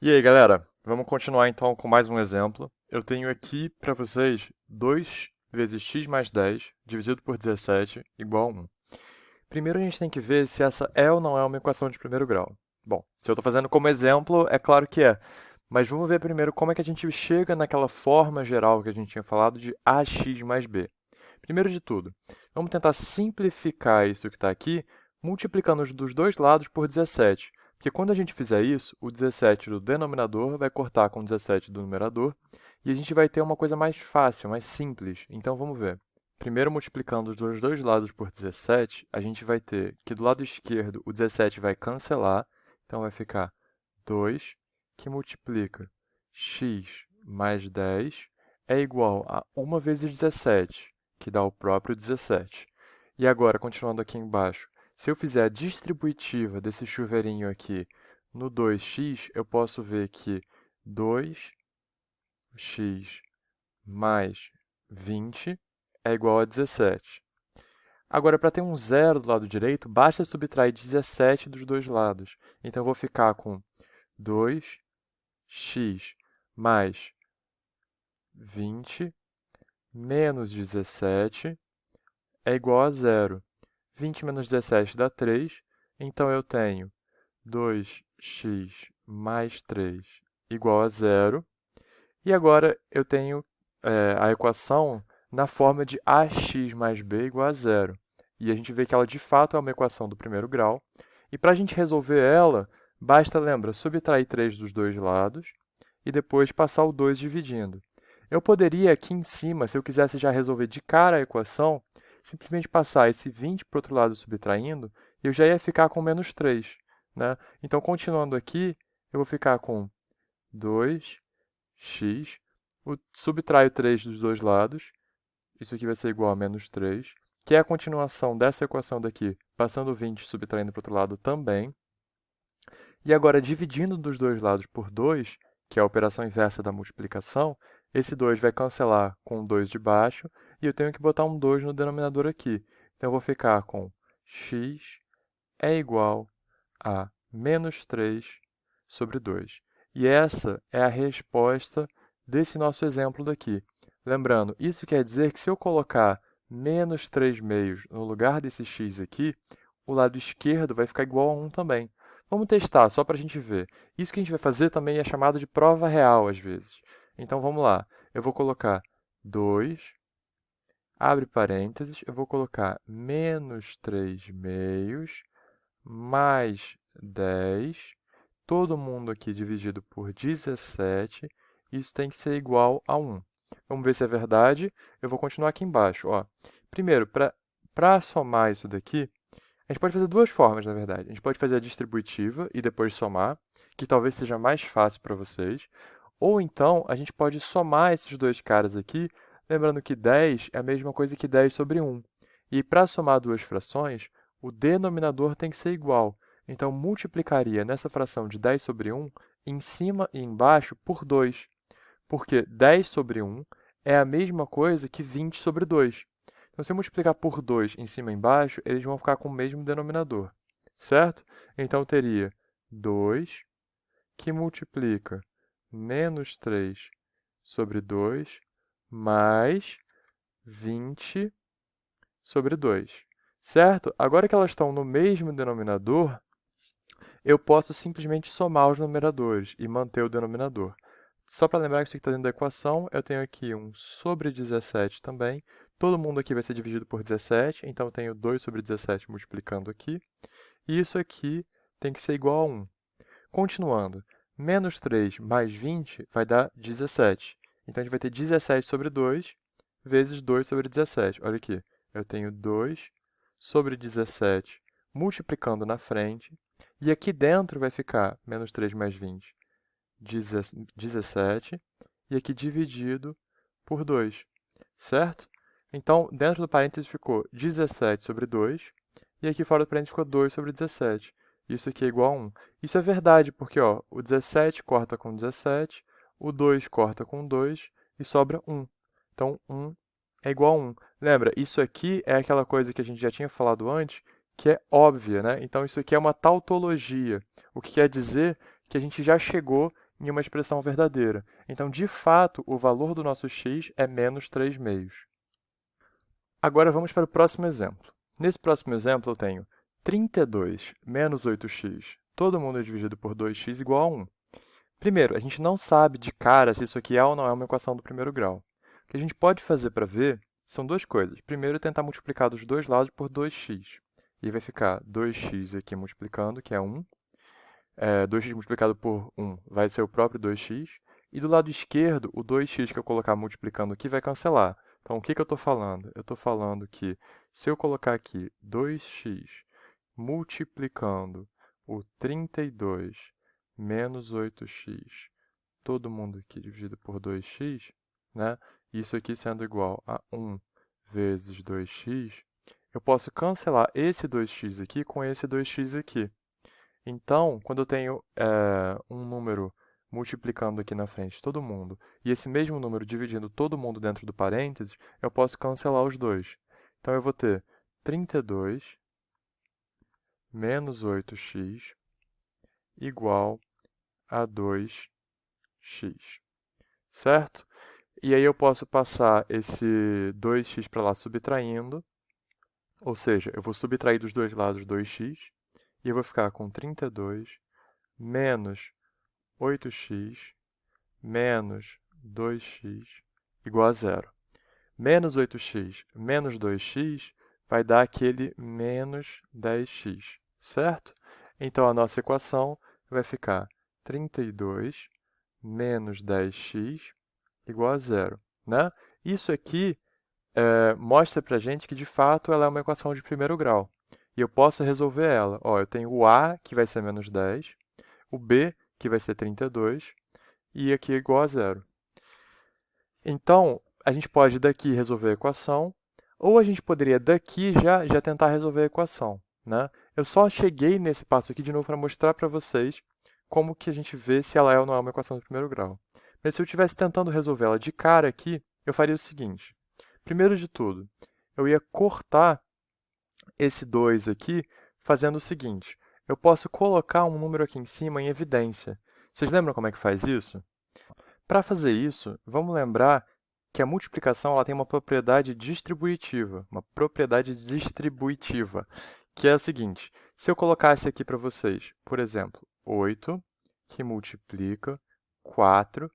E aí, galera, vamos continuar então com mais um exemplo. Eu tenho aqui para vocês 2 vezes x mais 10 dividido por 17 igual a 1. Primeiro a gente tem que ver se essa é ou não é uma equação de primeiro grau. Bom, se eu estou fazendo como exemplo, é claro que é. Mas vamos ver primeiro como é que a gente chega naquela forma geral que a gente tinha falado de ax mais b. Primeiro de tudo, vamos tentar simplificar isso que está aqui, multiplicando os dos dois lados por 17. Porque quando a gente fizer isso, o 17 do denominador vai cortar com o 17 do numerador, e a gente vai ter uma coisa mais fácil, mais simples. Então vamos ver. Primeiro, multiplicando os dois lados por 17, a gente vai ter que do lado esquerdo o 17 vai cancelar, então vai ficar 2, que multiplica x mais 10 é igual a 1 vezes 17, que dá o próprio 17. E agora, continuando aqui embaixo, se eu fizer a distributiva desse chuveirinho aqui no 2x, eu posso ver que 2x mais 20 é igual a 17. Agora, para ter um zero do lado direito, basta subtrair 17 dos dois lados. Então, eu vou ficar com 2x mais 20 menos 17 é igual a zero. 20 menos 17 dá 3, então eu tenho 2x mais 3 igual a zero. E agora eu tenho a equação na forma de ax mais b igual a zero. E a gente vê que ela de fato é uma equação do primeiro grau. E para a gente resolver ela, basta, lembra, subtrair 3 dos dois lados e depois passar o 2 dividindo. Eu poderia aqui em cima, se eu quisesse já resolver de cara a equação, simplesmente passar esse 20 para o outro lado subtraindo, e eu já ia ficar com menos 3. Né? Então, continuando aqui, eu vou ficar com 2x, subtraio 3 dos dois lados, isso aqui vai ser igual a menos 3, que é a continuação dessa equação daqui, passando o 20 e subtraindo para o outro lado também. E agora, dividindo dos dois lados por 2, que é a operação inversa da multiplicação, esse 2 vai cancelar com o 2 de baixo, e eu tenho que botar um 2 no denominador aqui. Então, eu vou ficar com x é igual a menos 3 sobre 2. E essa é a resposta desse nosso exemplo daqui. Lembrando, isso quer dizer que se eu colocar menos 3 meios no lugar desse x aqui, o lado esquerdo vai ficar igual a 1 também. Vamos testar, só para a gente ver. Isso que a gente vai fazer também é chamado de prova real, às vezes. Então, vamos lá. Eu vou colocar 2, abre parênteses, eu vou colocar menos 3 meios, mais 10, todo mundo aqui dividido por 17, isso tem que ser igual a 1. Vamos ver se é verdade. Eu vou continuar aqui embaixo. Ó. Primeiro, para somar isso daqui, a gente pode fazer duas formas, na verdade. A gente pode fazer a distributiva e depois somar, que talvez seja mais fácil para vocês. Ou então, a gente pode somar esses dois caras aqui, lembrando que 10 é a mesma coisa que 10 sobre 1. E para somar duas frações, o denominador tem que ser igual. Então, multiplicaria nessa fração de 10 sobre 1 em cima e embaixo por 2. Porque 10 sobre 1 é a mesma coisa que 20 sobre 2. Então, se eu multiplicar por 2 em cima e embaixo, eles vão ficar com o mesmo denominador, certo? Então, eu teria 2 que multiplica menos 3 sobre 2 mais 20 sobre 2, certo? Agora que elas estão no mesmo denominador, eu posso simplesmente somar os numeradores e manter o denominador. Só para lembrar que isso aqui está dentro da equação, eu tenho aqui um sobre 17 também. Todo mundo aqui vai ser dividido por 17, então eu tenho 2 sobre 17 multiplicando aqui. E isso aqui tem que ser igual a 1. Continuando, menos 3 mais 20 vai dar 17. Então, a gente vai ter 17 sobre 2 vezes 2 sobre 17. Olha aqui, eu tenho 2 sobre 17 multiplicando na frente. E aqui dentro vai ficar menos 3 mais 20, 17. E aqui dividido por 2, certo? Então, dentro do parênteses ficou 17 sobre 2. E aqui fora do parênteses ficou 2 sobre 17. Isso aqui é igual a 1. Isso é verdade, porque ó, o 17 corta com 17, o 2 corta com 2 e sobra 1. Então, 1 é igual a 1. Lembra, isso aqui é aquela coisa que a gente já tinha falado antes, que é óbvia, né? Então, isso aqui é uma tautologia, o que quer dizer que a gente já chegou em uma expressão verdadeira. Então, de fato, o valor do nosso x é menos 3/2. Agora vamos para o próximo exemplo. Nesse próximo exemplo eu tenho 32 menos 8x, todo mundo dividido por 2x igual a 1. Primeiro, a gente não sabe de cara se isso aqui é ou não é uma equação do primeiro grau. O que a gente pode fazer para ver são duas coisas. Primeiro, tentar multiplicar dos dois lados por 2x. E vai ficar 2x aqui multiplicando, que é 1. 2x multiplicado por 1 vai ser o próprio 2x. E do lado esquerdo, o 2x que eu colocar multiplicando aqui vai cancelar. Então, o que eu estou falando? Eu estou falando que se eu colocar aqui 2x multiplicando o 32 menos 8x, todo mundo aqui dividido por 2x, né? Isso aqui sendo igual a 1 vezes 2x, eu posso cancelar esse 2x aqui com esse 2x aqui. Então, quando eu tenho um número multiplicando aqui na frente todo mundo, e esse mesmo número dividindo todo mundo dentro do parênteses, eu posso cancelar os dois. Então, eu vou ter 32 menos 8x igual a 2x, certo? E aí eu posso passar esse 2x para lá subtraindo, ou seja, eu vou subtrair dos dois lados 2x, e eu vou ficar com 32 menos 8x menos 2x igual a zero. Menos 8x menos 2x vai dar aquele menos 10x, certo? Então, a nossa equação vai ficar 32 menos 10x igual a zero, né? Isso aqui mostra para a gente que, de fato, ela é uma equação de primeiro grau. E eu posso resolver ela. Ó, eu tenho o A, que vai ser menos 10, o B, que vai ser 32, e aqui é igual a zero. Então, a gente pode daqui resolver a equação, ou a gente poderia daqui já tentar resolver a equação, né? Eu só cheguei nesse passo aqui de novo para mostrar para vocês como que a gente vê se ela é ou não é uma equação de primeiro grau. Mas se eu estivesse tentando resolver ela de cara aqui, eu faria o seguinte. Primeiro de tudo, eu ia cortar esse 2 aqui fazendo o seguinte. Eu posso colocar um número aqui em cima em evidência. Vocês lembram como é que faz isso? Para fazer isso, vamos lembrar que a multiplicação ela tem uma propriedade distributiva, que é o seguinte, se eu colocasse aqui para vocês, por exemplo, 8 que multiplica 4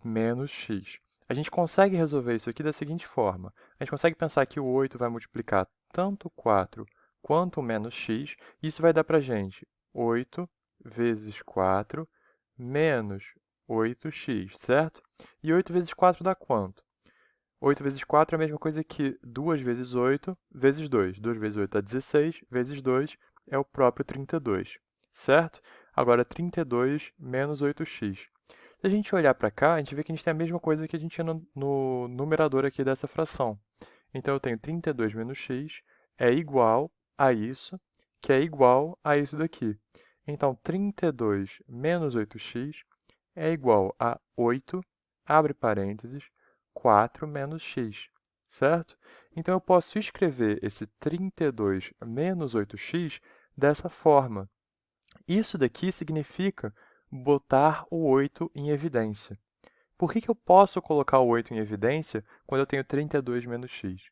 menos x. A gente consegue resolver isso aqui da seguinte forma. A gente consegue pensar que o 8 vai multiplicar tanto 4 quanto o menos x, e isso vai dar para a gente 8 vezes 4 menos 8x, certo? E 8 vezes 4 dá quanto? 8 vezes 4 é a mesma coisa que 2 vezes 8 vezes 2. 2 vezes 8 dá 16, vezes 2 é o próprio 32, certo? Agora, 32 menos 8x. Se a gente olhar para cá, a gente vê que a gente tem a mesma coisa que a gente tinha no numerador aqui dessa fração. Então, eu tenho 32 menos x é igual a isso, que é igual a isso daqui. Então, 32 menos 8x é igual a 8, abre parênteses, 4 menos x, certo? Então, eu posso escrever esse 32 menos 8x dessa forma. Isso daqui significa botar o 8 em evidência. Por que eu posso colocar o 8 em evidência quando eu tenho 32 menos x?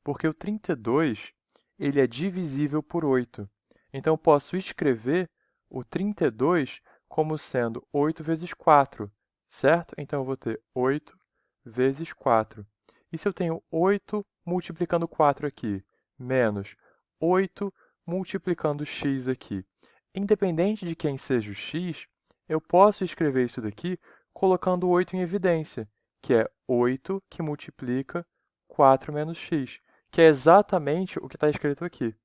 Porque o 32 ele é divisível por 8. Então, eu posso escrever o 32 como sendo 8 vezes 4, certo? Então, eu vou ter 8 vezes 4. E se eu tenho 8 multiplicando 4 aqui, menos 8 multiplicando x aqui? Independente de quem seja o x, eu posso escrever isso daqui colocando o 8 em evidência, que é 8 que multiplica 4 menos x, que é exatamente o que está escrito aqui,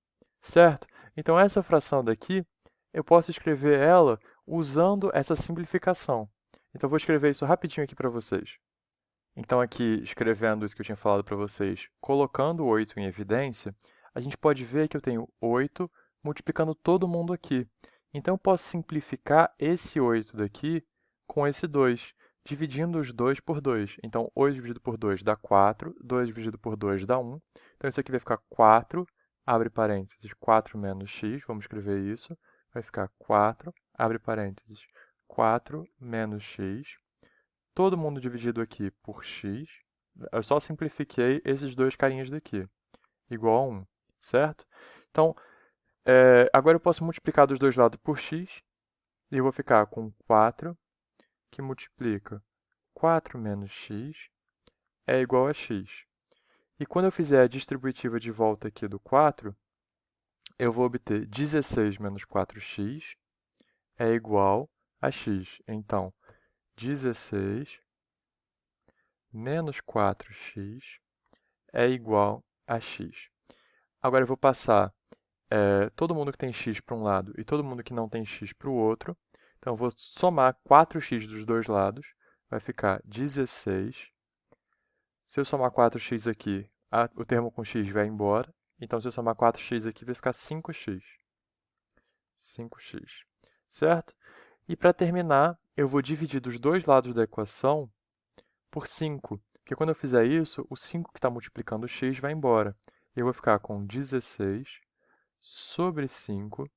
certo? Então, essa fração daqui, eu posso escrever ela usando essa simplificação. Então, eu vou escrever isso rapidinho aqui para vocês. Então, aqui, escrevendo isso que eu tinha falado para vocês, colocando o 8 em evidência, a gente pode ver que eu tenho 8 multiplicando todo mundo aqui. Então, eu posso simplificar esse 8 daqui com esse 2, dividindo os 2 por 2. Então, 8 dividido por 2 dá 4, 2 dividido por 2 dá 1. Então, isso aqui vai ficar 4, abre parênteses, 4 menos x, vamos escrever isso, vai ficar 4, abre parênteses, 4 menos x, todo mundo dividido aqui por x. Eu só simplifiquei esses dois carinhas daqui, igual a 1, certo? Então, agora eu posso multiplicar dos dois lados por x, e eu vou ficar com 4, que multiplica 4 menos x, é igual a x. E quando eu fizer a distributiva de volta aqui do 4, eu vou obter 16 menos 4x é igual a x. Então, 16 menos 4x é igual a x. Agora eu vou passar todo mundo que tem x para um lado e todo mundo que não tem x para o outro. Então, eu vou somar 4x dos dois lados, vai ficar 16. Se eu somar 4x aqui, o termo com x vai embora. Então, se eu somar 4x aqui, vai ficar 5x. 5x, certo? E para terminar, eu vou dividir dos dois lados da equação por 5. Porque quando eu fizer isso, o 5 que está multiplicando o x vai embora. E eu vou ficar com 16 sobre 5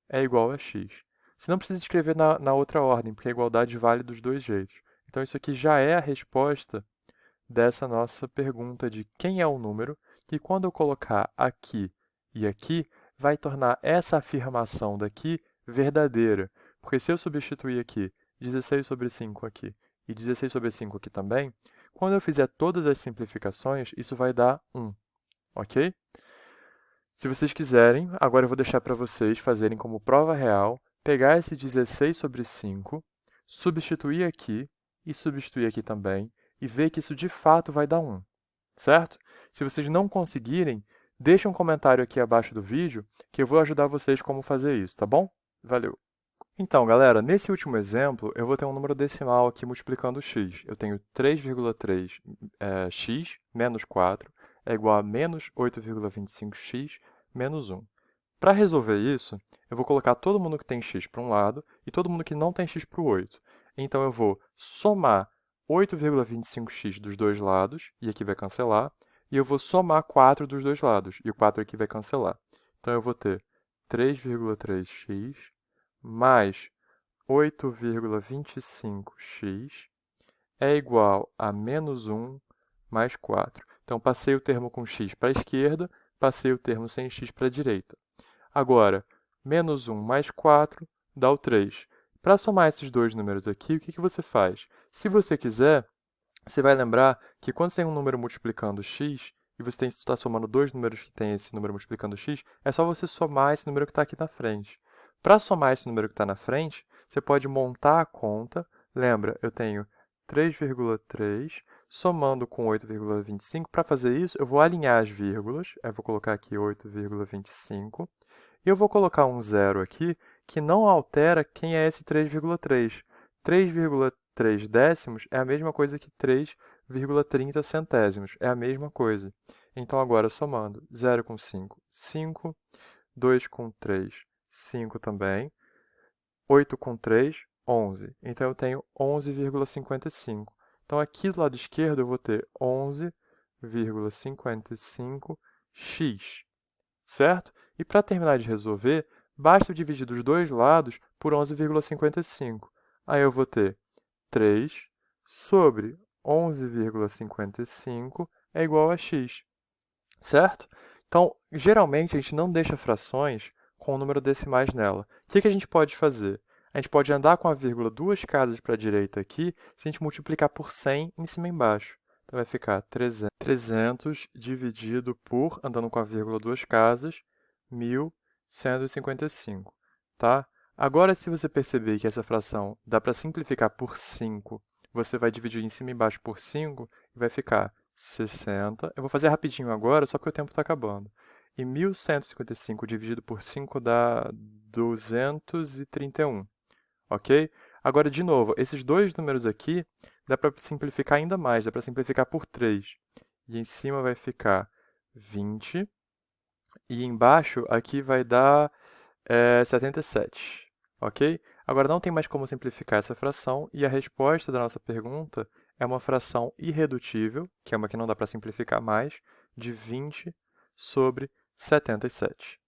é igual a x. Você não precisa escrever na outra ordem, porque a igualdade vale dos dois jeitos. Então, isso aqui já é a resposta dessa nossa pergunta de quem é o número que, quando eu colocar aqui e aqui, vai tornar essa afirmação daqui verdadeira. Porque se eu substituir aqui 16 sobre 5 aqui e 16 sobre 5 aqui também, quando eu fizer todas as simplificações, isso vai dar 1, ok? Se vocês quiserem, agora eu vou deixar para vocês fazerem como prova real, pegar esse 16 sobre 5, substituir aqui e substituir aqui também, e ver que isso de fato vai dar 1, certo? Se vocês não conseguirem, deixe um comentário aqui abaixo do vídeo, que eu vou ajudar vocês como fazer isso, tá bom? Valeu! Então, galera, nesse último exemplo, eu vou ter um número decimal aqui multiplicando x. Eu tenho 3,3 x menos 4 é igual a menos 8,25x menos 1. Para resolver isso, eu vou colocar todo mundo que tem x para um lado e todo mundo que não tem x para o 8. Então, eu vou somar 8,25x dos dois lados, e aqui vai cancelar, e eu vou somar 4 dos dois lados, e o 4 aqui vai cancelar. Então, eu vou ter 3,3x mais 8,25x é igual a menos 1 mais 4. Então, passei o termo com x para a esquerda, passei o termo sem x para a direita. Agora, menos 1 mais 4 dá o 3. Para somar esses dois números aqui, o que você faz? Se você quiser, você vai lembrar que quando você tem um número multiplicando x, e você está somando dois números que têm esse número multiplicando x, é só você somar esse número que está aqui na frente. Para somar esse número que está na frente, você pode montar a conta. Lembra, eu tenho 3,3 somando com 8,25. Para fazer isso, eu vou alinhar as vírgulas. Eu vou colocar aqui 8,25. E eu vou colocar um zero aqui, que não altera quem é esse 3,3. 3,3 décimos é a mesma coisa que 3,30 centésimos. É a mesma coisa. Então, agora, somando 0 com 5, 5. 2 com 3, 5 também. 8 com 3, 11. Então, eu tenho 11,55. Então, aqui do lado esquerdo, eu vou ter 11,55x, certo? E para terminar de resolver, basta eu dividir dos dois lados por 11,55. Aí eu vou ter 3 sobre 11,55 é igual a x, certo? Então, geralmente, a gente não deixa frações com o número decimais nela. O que a gente pode fazer? A gente pode andar com a vírgula duas casas para a direita aqui, se a gente multiplicar por 100 em cima e embaixo. Então, vai ficar 300 dividido por, andando com a vírgula duas casas, 1.155, tá? Agora, se você perceber que essa fração dá para simplificar por 5, você vai dividir em cima e embaixo por 5 e vai ficar 60. Eu vou fazer rapidinho agora, só que o tempo está acabando. E 1.155 dividido por 5 dá 231, ok? Agora, de novo, esses dois números aqui, dá para simplificar ainda mais, dá para simplificar por 3. E em cima vai ficar 20. E embaixo, aqui vai dar 77, ok? Agora, não tem mais como simplificar essa fração, e a resposta da nossa pergunta é uma fração irredutível, que é uma que não dá para simplificar mais, de 20 sobre 77.